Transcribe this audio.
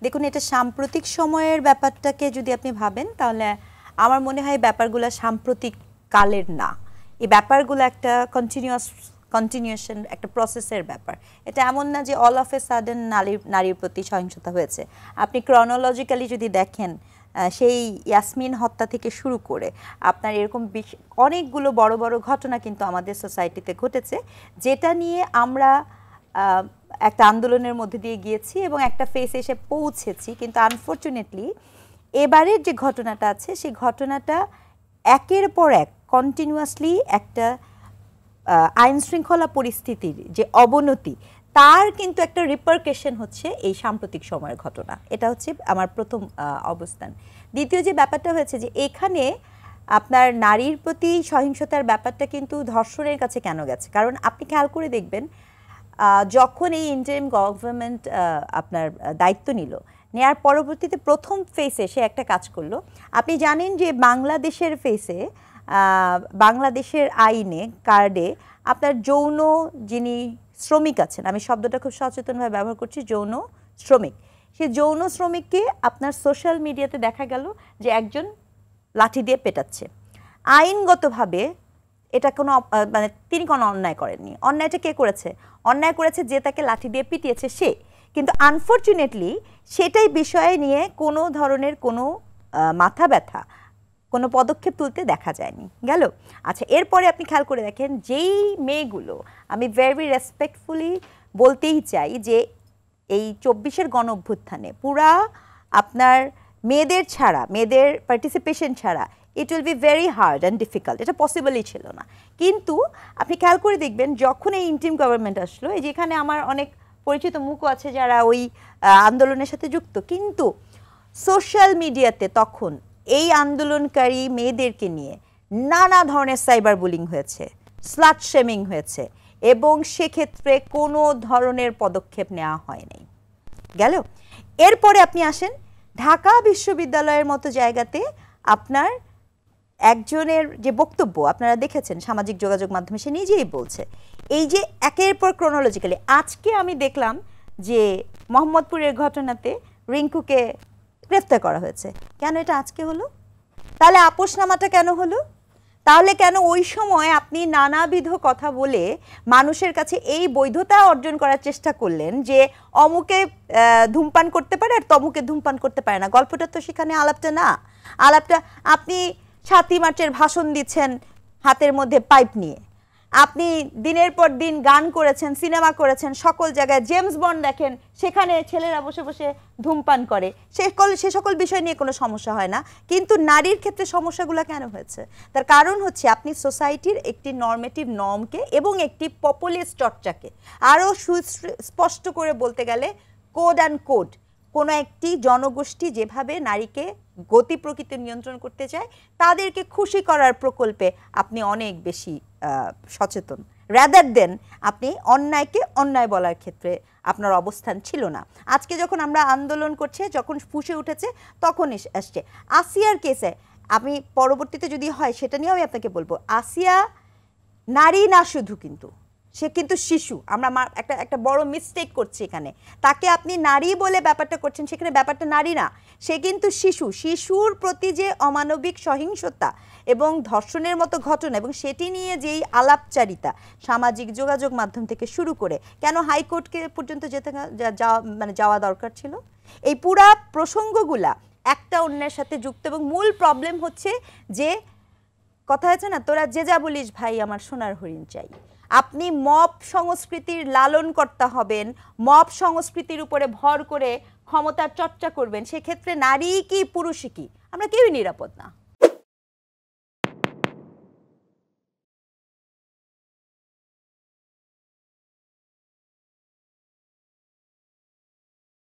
দেখুন, এটা সাম্প্রতিক সময়ের ব্যাপারটাকে যদি আপনি ভাবেন তাহলে আমার মনে হয় ব্যাপারগুলো সাম্প্রতিক কালের না। এই ব্যাপারগুলো একটা কন্টিনিউশন, একটা প্রসেসের ব্যাপার। এটা এমন না যে অল অফ এ সাডেন নারীর প্রতি সহিংসতা হয়েছে। আপনি ক্রনোলজিক্যালি যদি দেখেন, সেই ইয়াসমিন হত্যা থেকে শুরু করে আপনার এরকম অনেকগুলো বড় বড় ঘটনা কিন্তু আমাদের সোসাইটিতে ঘটেছে, যেটা নিয়ে আমরা একটা আন্দোলনের মধ্যে দিয়ে গিয়েছি এবং একটা ফেসে এসে পৌঁছেছি। কিন্তু আনফর্চুনেটলি এবারের যে ঘটনাটা আছে সেই ঘটনাটা একের পর এক কন্টিনিউয়াসলি একটা আইন শৃঙ্খলা পরিস্থিতির যে অবনতি, তার কিন্তু একটা রিপারকেশন হচ্ছে এই সাম্প্রতিক সময়ের ঘটনা। এটা হচ্ছে আমার প্রথম অবস্থান। দ্বিতীয় যে ব্যাপারটা হয়েছে যে এখানে আপনার নারীর প্রতি সহিংসতার ব্যাপারটা কিন্তু ধর্ষণের কাছে কেন গেছে, কারণ আপনি খেয়াল করে দেখবেন যখন এই ইন্টারিম গভর্নমেন্ট আপনার দায়িত্ব নেওয়ার পরবর্তীতে প্রথম ফেসে সে একটা কাজ করলো। আপনি জানেন যে বাংলাদেশের ফেসে, বাংলাদেশের আইনে কার্ডে আপনার যৌন যিনি শ্রমিক আছেন, আমি শব্দটা খুব সচেতনভাবে ব্যবহার করছি, যৌন শ্রমিক, সেই যৌন শ্রমিককে আপনার সোশ্যাল মিডিয়াতে দেখা গেল যে একজন লাঠি দিয়ে পেটাচ্ছে। আইনগতভাবে এটা কোনো মানে তিনি কোনো অন্যায় করেননি। অন্যায়টা কে করেছে? অন্যায় করেছে যে তাকে লাঠি দিয়ে পিটিয়েছে সে। কিন্তু আনফর্চুনেটলি সেটাই বিষয়ে নিয়ে কোনো ধরনের কোনো মাথা ব্যথা, কোনো পদক্ষেপ তুলতে দেখা যায়নি। গেল। আচ্ছা, এরপরে আপনি খেয়াল করে দেখেন যেই মেয়েগুলো, আমি ভেরি রেসপেক্টফুলি বলতেই চাই যে এই 24-এর গণ অভ্যুত্থানে পুরা আপনার মেয়েদের ছাড়া, মেয়েদের পার্টিসিপেশন ছাড়া it will be very hard and difficult, এটা পসিবলই ছিল না। কিন্তু আপনি খেয়াল করে দেখবেন যখন এই ইন্টিম গভর্নমেন্ট আসলো, এই যেখানে আমার অনেক পরিচিত মুখও আছে যারা ওই আন্দোলনের সাথে যুক্ত, কিন্তু সোশ্যাল মিডিয়াতে তখন এই আন্দোলনকারী মেয়েদেরকে নিয়ে নানা ধরনের সাইবার বুলিং হয়েছে, স্লাট শেমিং হয়েছে, এবং সেক্ষেত্রে কোনো ধরনের পদক্ষেপ নেওয়া হয়নি। গেল। এরপরে আপনি আসেন ঢাকা বিশ্ববিদ্যালয়ের মতো জায়গাতে, আপনার একজনের যে বক্তব্য আপনারা দেখেছেন সামাজিক যোগাযোগ মাধ্যমে, সে নিজেই বলছে এই যে একের পর ক্রোনোলজিক্যালি আজকে আমি দেখলাম যে মোহাম্মদপুরের ঘটনাতে রিঙ্কুকে গ্রেফতার করা হয়েছে। কেন এটা আজকে হলো? তাহলে আপোসনামাটা কেন হলো? তাহলে কেন ওই সময় আপনি নানাবিধ কথা বলে মানুষের কাছে এই বৈধতা অর্জন করার চেষ্টা করলেন যে অমুকে ধূমপান করতে পারে আর তমুকে ধূমপান করতে পারে না? গল্পটা তো সেখানে, আলাপটা না। আলাপটা আপনি 7ই মার্চের ভাষণ দিচ্ছেন হাতের মধ্যে পাইপ নিয়ে, আপনি দিনের পর দিন গান করেছেন, সিনেমা করেছেন, সকল জায়গায় জেমস বন্ড দেখেন, সেখানে ছেলেরা বসে বসে ধূমপান করে, সে সকল বিষয় নিয়ে কোনো সমস্যা হয় না। কিন্তু নারীর ক্ষেত্রে সমস্যাগুলো কেন হয়েছে? তার কারণ হচ্ছে আপনি সোসাইটির একটি নর্মেটিভ নর্মকে এবং একটি পপুলিস্ট চর্চাকে, আরও সুস্পষ্ট করে বলতে গেলে কোড অ্যান্ড কোড, কোনো একটি জনগোষ্ঠী যেভাবে নারীকে গতি প্রকৃতি নিয়ন্ত্রণ করতে চায় তাদেরকে খুশি করার প্রকল্পে আপনি অনেক বেশি সচেতন, রাদার দেন আপনি অন্যায়কে অন্যায় বলার ক্ষেত্রে আপনার অবস্থান ছিল না। আজকে যখন আমরা আন্দোলন করছে, যখন ফুসে উঠেছে, তখন আসছে আসিয়ার কেসে। আমি পরবর্তীতে যদি হয় সেটা নিয়েও আমি আপনাকে বলবো, আসিয়া নারী না শুধু, কিন্তু সে কিন্তু শিশু। আমরা একটা বড় মিস্টেক করছি এখানে। তাকে আপনি নারী বলে ব্যাপারটা করছেন, সেখানে ব্যাপারটা নারী না, সে কিন্তু শিশু। শিশুর প্রতি যে অমানবিক সহিংসতা এবং ধর্ষণের মতো ঘটনা এবং সেটি নিয়ে যেই আলাপচারিতা সামাজিক যোগাযোগ মাধ্যম থেকে শুরু করে, কেন হাইকোর্টকে পর্যন্ত যাওয়া দরকার ছিল? এই পুরা প্রসঙ্গগুলা একটা অন্যের সাথে যুক্ত, এবং মূল প্রবলেম হচ্ছে যে কথা আছে না, তোরা যে যা বলিস ভাই আমার সোনার হরিণ চাই। আপনি মব সংস্কৃতির লালন কর্তা হবেন, মব সংস্কৃতির উপরে ভর করে ক্ষমতার চর্চা করবেন, সেক্ষেত্রে নারী কি পুরুষই কি, আমরা কেউই নিরাপদ না।